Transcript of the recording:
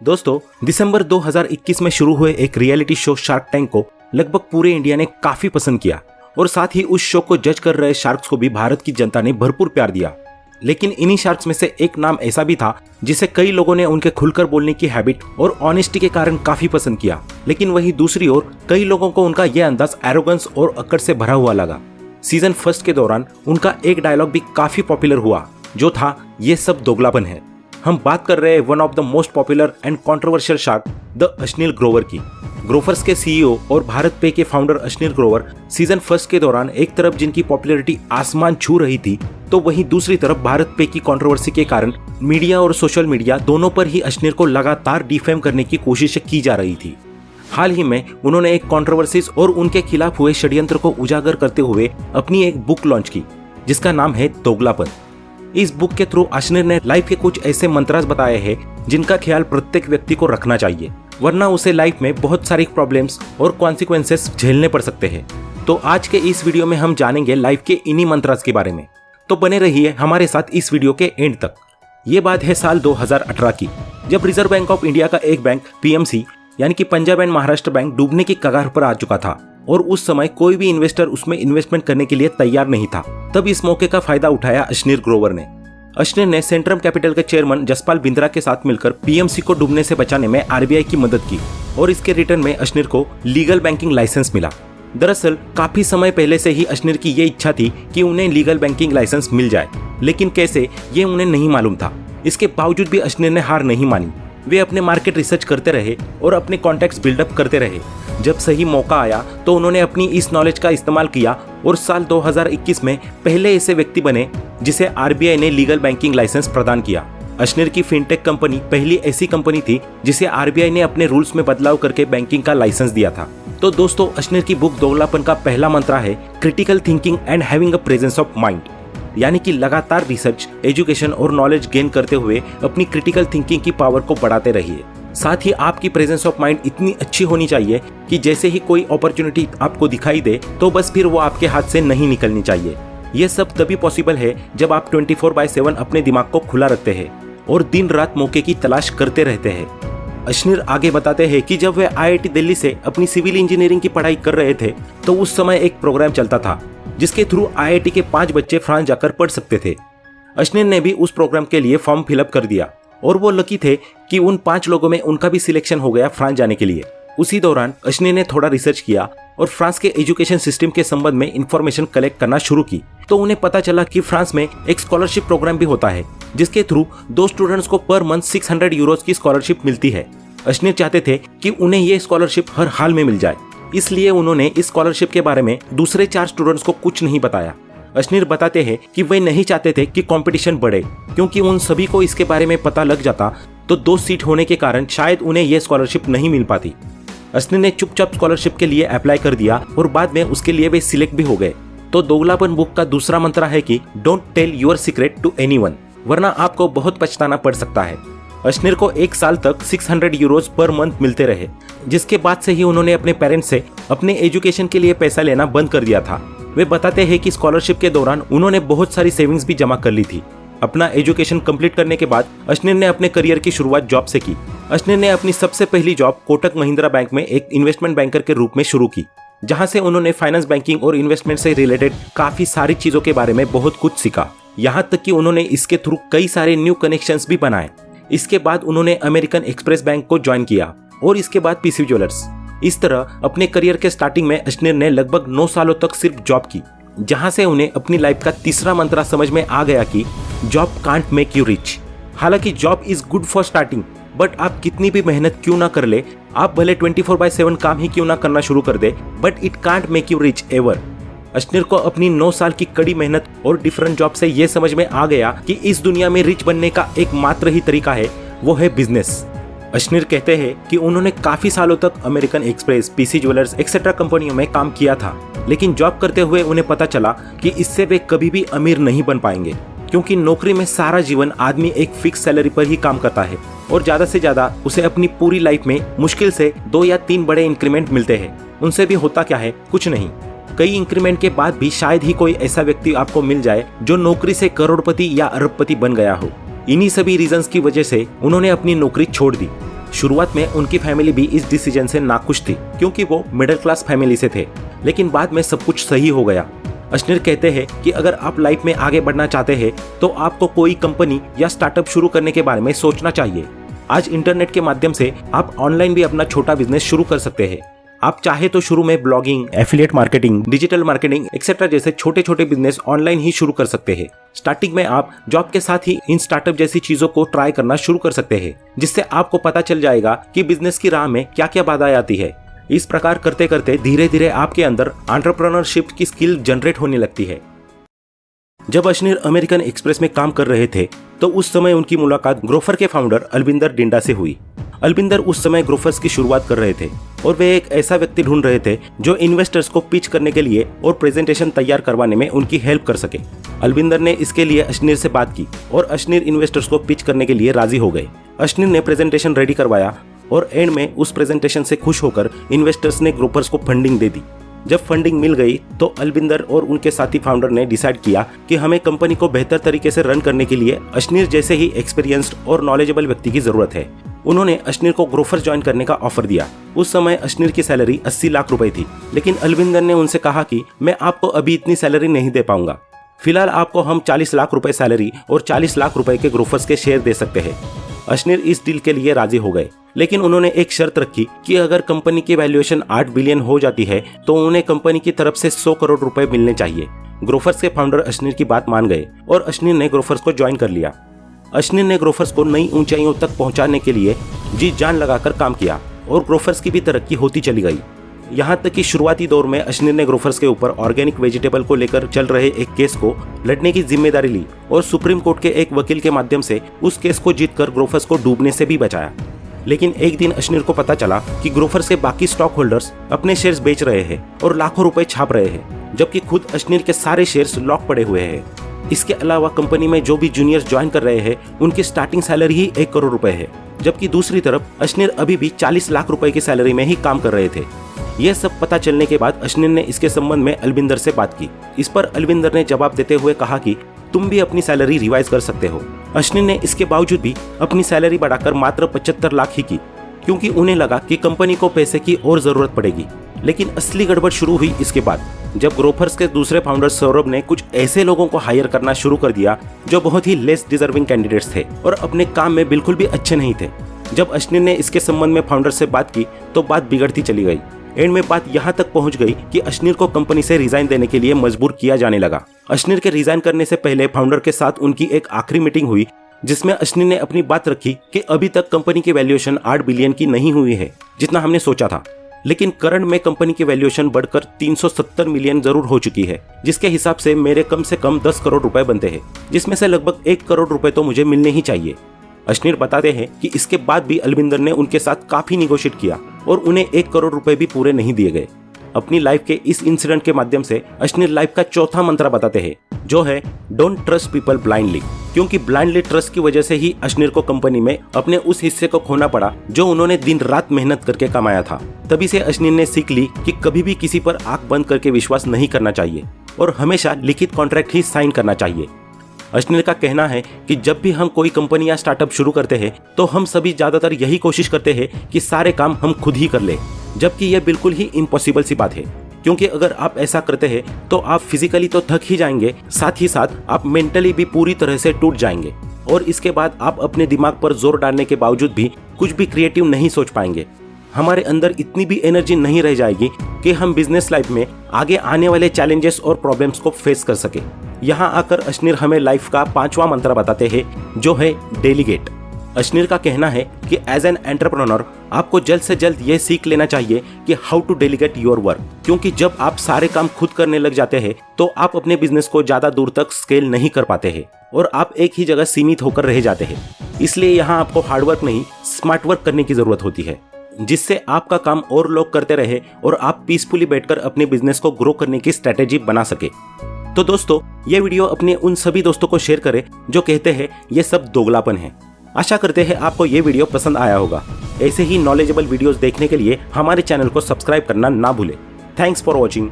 दोस्तों, दिसंबर 2021 में शुरू हुए एक रियलिटी शो शार्क टैंक को लगभग पूरे इंडिया ने काफी पसंद किया और साथ ही उस शो को जज कर रहे शार्क्स को भी भारत की जनता ने भरपूर प्यार दिया। लेकिन इन्हीं शार्क्स में से एक नाम ऐसा भी था जिसे कई लोगों ने उनके खुलकर बोलने की हैबिट और ऑनेस्टी के कारण काफी पसंद किया, लेकिन वहीं दूसरी ओर कई लोगों को उनका यह अंदाज एरोगेंस और अक्कड़ से भरा हुआ लगा। सीजन फर्स्ट के दौरान उनका एक डायलॉग भी काफी पॉपुलर हुआ, जो था ये सब दोगलापन है। हम बात कर रहे हैं one of the most popular and controversial shark the Ashneel Grover की। ग्रोवर्स के सीईओ और भारत पे के founder Ashneel Grover season first के दौरान एक तरफ जिनकी पॉपुलैरिटी आसमान छू रही थी, तो वहीं दूसरी तरफ भारत पे की कंट्रोवर्सी के कारण मीडिया और सोशल मीडिया दोनों पर ही अश्नील को लगातार डिफेम करने की कोशिश की जा रही थी। हाल ही में उन्होंने एक कंट्रोवर्सीज और उनके खिलाफ हुए षड्यंत्र को उजागर करते हुए अपनी एक बुक लॉन्च की, जिसका नाम है दोगलापन। इस बुक के थ्रू अश्नील ने लाइफ के कुछ ऐसे मंत्रास बताए हैं जिनका ख्याल प्रत्येक व्यक्ति को रखना चाहिए, वरना उसे लाइफ में बहुत सारी प्रॉब्लम्स और कॉन्सिक्वेंसेस झेलने पड़ सकते हैं। तो आज के इस वीडियो में हम जानेंगे लाइफ के इन्हीं मंत्रास के बारे में, तो बने रहिए हमारे साथ इस वीडियो के एंड तक। ये बात है साल 2018 की, जब रिजर्व बैंक ऑफ इंडिया का एक बैंक पीएमसी यानी कि पंजाब एंड महाराष्ट्र बैंक डूबने की कगार पर आ चुका था और उस समय कोई भी इन्वेस्टर उसमें इन्वेस्टमेंट करने के लिए तैयार नहीं था। तब इस मौके का फायदा उठाया अश्नील ग्रोवर ने। अश्नील ने सेंट्रम कैपिटल के चेयरमैन जसपाल बिंद्रा के साथ मिलकर पीएमसी को डूबने से बचाने में आरबीआई की मदद की और इसके रिटर्न में अश्नील को लीगल बैंकिंग लाइसेंस मिला। दरअसल काफी समय पहले से ही अश्नील की ये इच्छा थी कि उन्हें लीगल बैंकिंग लाइसेंस मिल जाए, लेकिन कैसे ये उन्हें नहीं मालूम था। इसके बावजूद भी अश्नील ने हार नहीं मानी। वे अपने मार्केट रिसर्च करते रहे और अपने कॉन्टैक्ट्स बिल्डअप करते रहे। जब सही मौका आया तो उन्होंने अपनी इस नॉलेज का इस्तेमाल किया और साल 2021 में पहले ऐसे व्यक्ति बने जिसे आरबीआई ने लीगल बैंकिंग लाइसेंस प्रदान किया। अश्नील की फिनटेक कंपनी पहली ऐसी कंपनी थी जिसे आरबीआई ने अपने रूल्स में बदलाव करके बैंकिंग का लाइसेंस दिया था। तो दोस्तों, अश्नील की बुक दोगलापन का पहला मंत्र है critical thinking and having a presence of mind, यानी कि लगातार रिसर्च, एजुकेशन और नॉलेज गेन करते हुए अपनी क्रिटिकल थिंकिंग की पावर को बढ़ाते रहिए। साथ ही आपकी प्रेजेंस ऑफ माइंड इतनी अच्छी होनी चाहिए कि जैसे ही कोई अपॉर्चुनिटी आपको दिखाई दे तो बस फिर वो आपके हाथ से नहीं निकलनी चाहिए। ये सब तभी पॉसिबल है जब आप 24/7 अपने दिमाग को खुला रखते हैं और दिन रात मौके की तलाश करते रहते हैं। अश्नील आगे बताते हैं कि जब वे आईआईटी दिल्ली से अपनी सिविल इंजीनियरिंग की पढ़ाई कर रहे थे तो उस समय एक प्रोग्राम चलता था जिसके थ्रू आईआईटी के 5 बच्चे फ्रांस जाकर पढ़ सकते थे। अश्नील ने भी उस प्रोग्राम के लिए फॉर्म फिलअप कर दिया और वो लकी थे कि उन 5 लोगों में उनका भी सिलेक्शन हो गया फ्रांस जाने के लिए। उसी दौरान अश्नील ने थोड़ा रिसर्च किया और फ्रांस के एजुकेशन सिस्टम के संबंध में इंफॉर्मेशन कलेक्ट करना शुरू की, तो उन्हें पता चला कि फ्रांस में एक स्कॉलरशिप प्रोग्राम भी होता है जिसके थ्रू 2 स्टूडेंट्स को पर मंथ 600 यूरोज की स्कॉलरशिप मिलती है। अश्नील चाहते थे कि उन्हें ये स्कॉलरशिप हर हाल में मिल जाए, इसलिए उन्होंने इस स्कॉलरशिप के बारे में दूसरे 4 स्टूडेंट्स को कुछ नहीं बताया। अश्नील बताते हैं कि वे नहीं चाहते थे कि कंपटीशन बढ़े, क्योंकि उन सभी को इसके बारे में पता लग जाता तो 2 सीट होने के कारण शायद उन्हें यह स्कॉलरशिप नहीं मिल पाती। अश्नील ने चुपचाप स्कॉलरशिप के लिए अप्लाई कर दिया और बाद में उसके लिए वे सिलेक्ट भी हो गए। तो दोगलापन बुक का दूसरा मंत्र है कि don't tell your secret to anyone, वरना आपको बहुत पछताना पड़ सकता है। अश्नील को 1 साल तक 600 यूरोज पर मंथ मिलते रहे, जिसके बाद से ही उन्होंने अपने पेरेंट्स से अपने एजुकेशन के लिए पैसा लेना बंद कर दिया था। वे बताते हैं कि स्कॉलरशिप के दौरान उन्होंने बहुत सारी सेविंग्स भी जमा कर ली थी। अपना एजुकेशन कंप्लीट करने के बाद अश्नील ने अपने करियर की शुरुआत जॉब से की। अश्नील ने अपनी सबसे पहली जॉब कोटक महिंद्रा बैंक में एक इन्वेस्टमेंट बैंकर के रूप में शुरू की, जहां से उन्होंने फाइनेंस, बैंकिंग और इन्वेस्टमेंट से रिलेटेड काफी सारी चीजों के बारे में बहुत कुछ सीखा। यहाँ तक कि उन्होंने इसके थ्रू कई सारे न्यू कनेक्शंस भी बनाए। इसके बाद उन्होंने अमेरिकन एक्सप्रेस बैंक को ज्वाइन किया और इसके बाद पीसी ज्वेलर्स। इस तरह अपने करियर के स्टार्टिंग में अश्नील ने लगभग 9 सालों तक सिर्फ जॉब की, जहां से उन्हें अपनी लाइफ का तीसरा मंत्र समझ में आ गया कि job can't make you rich. हालांकि job is good for starting, but आप कितनी भी मेहनत क्यों ना कर ले, आप भले 24/7 काम ही क्यों ना करना शुरू कर दे, but it can't make you rich ever. Ashneel को अपनी 9 साल की कड़ी मेहनत और डिफरेंट जॉब से यह समझ में आ गया कि इस दुनिया में रिच बनने का एकमात्र ही तरीका है, वो है बिजनेस। अश्नील कहते हैं कि उन्होंने काफी सालों तक American express, PC jewellers etcetera कंपनियों में काम किया था, लेकिन जॉब करते हुए उन्हें पता चला कि इससे वे कभी भी अमीर नहीं बन पाएंगे, क्योंकि नौकरी में सारा जीवन आदमी एक फिक्स सैलरी पर ही काम करता है और ज्यादा से ज्यादा उसे अपनी पूरी लाइफ में मुश्किल से 2 या 3 बड़े इंक्रीमेंट मिलते हैं। उनसे भी होता क्या है, कुछ नहीं। कई इंक्रीमेंट के बाद भी शायद ही कोई ऐसा व्यक्ति आपको मिल जाए जो नौकरी से करोड़पति या अरबपति बन गया हो। इन्हीं सभी रीजंस की वजह से उन्होंने अपनी नौकरी छोड़ दी। शुरुआत में उनकी फैमिली भी इस डिसीजन से नाखुश थी क्योंकि वो मिडिल क्लास फैमिली से थे, लेकिन बाद में सब कुछ सही हो गया। अश्नीर कहते हैं कि अगर आप लाइफ में आगे बढ़ना चाहते हैं तो आपको कोई कंपनी या स्टार्टअप शुरू करने के बारे में सोचना चाहिए। आज इंटरनेट के माध्यम से आप ऑनलाइन भी अपना छोटा बिजनेस शुरू कर सकते हैं। आप चाहे तो शुरू में blogging, affiliate marketing, digital marketing etcetera जैसे छोटे छोटे बिजनेस ऑनलाइन ही शुरू कर सकते हैं। स्टार्टिंग में आप जॉब के साथ ही इन स्टार्टअप जैसी चीजों को ट्राई करना शुरू कर सकते हैं, जिससे आपको पता चल जाएगा कि बिजनेस की राह में क्या क्या बाधाएं आती है। इस प्रकार करते करते धीरे धीरे आपके अंदर एंटरप्रेन्योरशिप की स्किल जनरेट होने लगती है। जब अश्नीर अमेरिकन एक्सप्रेस में काम कर रहे थे तो उस समय उनकी मुलाकात ग्रोफर के फाउंडर अलबिंदर डिंडा से हुई। अलबिंदर उस समय ग्रोफर्स की शुरुआत कर रहे थे और वे एक ऐसा व्यक्ति ढूंढ रहे थे जो इन्वेस्टर्स को पिच करने के लिए और प्रेजेंटेशन तैयार करवाने में उनकी हेल्प कर सके। अलबिंदर ने इसके लिए अश्नीर से बात की और अश्नीर इन्वेस्टर्स को पिच करने के लिए राजी हो गए। अश्नीर ने प्रेजेंटेशन रेडी करवाया और एंड में उस प्रेजेंटेशन से खुश होकर इन्वेस्टर्स ने ग्रोफर्स को फंडिंग दे दी। जब फंडिंग मिल गई तो अलबिंदर और उनके साथी फाउंडर ने डिसाइड किया कि हमें कंपनी को बेहतर तरीके से रन करने के लिए अश्नीर जैसे ही एक्सपीरियंस्ड और नॉलेजेबल व्यक्ति की जरूरत है। उन्होंने अश्नीर को ग्रोफर्स ज्वाइन करने का ऑफर दिया। उस समय अश्नीर की सैलरी 80 लाख रुपए थी, लेकिन अलबिंदर ने उनसे कहा कि मैं आपको अभी इतनी सैलरी नहीं दे पाऊंगा, फिलहाल आपको हम 40 लाख रुपए सैलरी और 40 लाख रुपए के ग्रोफर्स के शेयर दे सकते हैं। अश्नीर इस डील के लिए राजी हो गए, लेकिन उन्होंने एक शर्त रखी कि अगर कंपनी की वैल्यूएशन 8 बिलियन हो जाती है तो उन्हें कंपनी की तरफ से 100 करोड़ रुपए मिलने चाहिए। ग्रोफर्स के फाउंडर अश्नीर की बात मान गए और अश्नीर ने ग्रोफर्स को ज्वाइन कर लिया। अश्नीर ने ग्रोफर्स को नई ऊंचाइयों तक पहुंचाने के लिए जी जान लगाकर काम किया और ग्रोफर्स की भी तरक्की होती चली गई। यहाँ तक कि शुरुआती दौर में अश्नीर ने ग्रोफर्स के ऊपर ऑर्गेनिक वेजिटेबल को लेकर चल रहे एक केस को लड़ने की जिम्मेदारी ली और सुप्रीम कोर्ट के एक वकील के माध्यम से उस केस को जीतकर ग्रोफर्स को डूबने से भी बचाया। लेकिन एक दिन अश्नीर को पता चला कि ग्रोफर्स के बाकी स्टॉक होल्डर्स अपने शेयर्स बेच रहे हैं और लाखों रुपए छाप रहे हैं, जबकि खुद अश्नीर के सारे शेयर्स लॉक पड़े हुए हैं। इसके अलावा कंपनी में जो भी जूनियर्स ज्वाइन कर रहे हैं उनकी स्टार्टिंग सैलरी ही 1 करोड़ रुपए है, जबकि दूसरी तरफ अश्नीर अभी भी 40 लाख रुपए की सैलरी में ही काम कर रहे थे। यह सब पता चलने के बाद अश्नीर ने इसके संबंध में अलबिंदर से बात की। इस पर अलबिंदर ने जवाब देते हुए कहा कि तुम भी अपनी सैलरी रिवाइज कर सकते हो। अश्नीर ने इसके बावजूद भी अपनी सैलरी बढ़ाकर मात्र 75 लाख ही की, क्योंकि उन्हें लगा कि कंपनी को पैसे की और जरूरत पड़ेगी। लेकिन असली गड़बड़ शुरू हुई इसके बाद, जब ग्रोफर्स के दूसरे फाउंडर सौरभ ने कुछ ऐसे लोगों को हायर करना शुरू कर दिया जो बहुत ही लेस डिजर्विंग कैंडिडेट्स थे और अपने काम में बिल्कुल भी अच्छे नहीं थे। जब अश्नीर ने इसके संबंध में फाउंडर से बात की तो बात बिगड़ती चली गई। एंड में बात यहाँ तक पहुंच गई कि अश्नीर को कंपनी से रिजाइन देने के लिए मजबूर किया जाने लगा। अश्नीर के रिजाइन करने से पहले फाउंडर के साथ उनकी एक आखिरी मीटिंग हुई, जिसमें अश्नीर ने अपनी बात रखी कि अभी तक कंपनी की वैल्यूएशन 8 बिलियन की नहीं हुई है जितना हमने सोचा था, लेकिन करंट में कंपनी की वैल्यूएशन बढ़कर 370 मिलियन जरूर हो चुकी है, जिसके हिसाब से मेरे कम से कम 10 करोड़ रुपए बनते हैं, जिसमें से लगभग 1 करोड़ रुपए तो मुझे मिलने ही चाहिए। अश्नीर बताते हैं कि इसके बाद भी अलबिंदर ने उनके साथ काफी निगोशिएट किया और उन्हें 1 करोड़ रुपए भी पूरे नहीं दिए गए। अपनी लाइफ के इस इंसिडेंट के माध्यम से अश्नीर लाइफ का चौथा मंत्र बताते हैं, जो है डोंट ट्रस्ट पीपल ब्लाइंडली, क्योंकि ब्लाइंडली ट्रस्ट की वजह से ही अश्नीर को कंपनी में अपने उस हिस्से को खोना पड़ा जो उन्होंने दिन रात मेहनत करके कमाया था। तभी से अश्नीर ने सीख ली कि कभी भी किसी पर आंख बंद करके विश्वास नहीं करना चाहिए और हमेशा लिखित कॉन्ट्रैक्ट ही साइन करना चाहिए। अश्नीर का कहना है कि जब भी हम कोई कंपनी या स्टार्टअप शुरू करते हैं तो हम सभी ज्यादातर यही कोशिश करते हैं कि सारे काम हम खुद ही कर ले, जबकि यह बिल्कुल ही इम्पॉसिबल सी बात है, क्योंकि अगर आप ऐसा करते हैं तो आप फिजिकली तो थक ही जाएंगे, साथ ही साथ आप मेंटली भी पूरी तरह से टूट जाएंगे और इसके बाद आप अपने दिमाग पर जोर डालने के बावजूद भी कुछ भी क्रिएटिव नहीं सोच पाएंगे। हमारे अंदर इतनी भी एनर्जी नहीं रह जाएगी कि हम बिजनेस लाइफ में आगे आने वाले चैलेंजेस और प्रॉब्लम्स को फेस कर सके। यहाँ आकर अश्नीर हमें लाइफ का 5वां मंत्र बताते हैं, जो है डेलीगेट। अश्नीर का कहना है कि एज एन एंटरप्रेन्योर आपको जल्द से जल्द ये सीख लेना चाहिए कि how to delegate your work, क्योंकि जब आप सारे काम खुद करने लग जाते हैं तो आप अपने बिजनेस को ज्यादा दूर तक स्केल नहीं कर पाते हैं और आप एक ही जगह सीमित होकर रह जाते हैं। इसलिए यहाँ आपको हार्डवर्क नहीं स्मार्ट वर्क करने की जरूरत होती है, जिससे आपका काम और लोग करते रहे और आप पीसफुली बैठकर अपने बिजनेस को ग्रो करने की स्ट्रेटेजी बना सके। तो दोस्तों, ये वीडियो अपने उन सभी दोस्तों को शेयर करें जो कहते हैं ये सब दोगलापन है। आशा करते हैं आपको ये वीडियो पसंद आया होगा। ऐसे ही नॉलेजेबल वीडियोस देखने के लिए हमारे चैनल को सब्सक्राइब करना ना भूलें। Thanks for watching.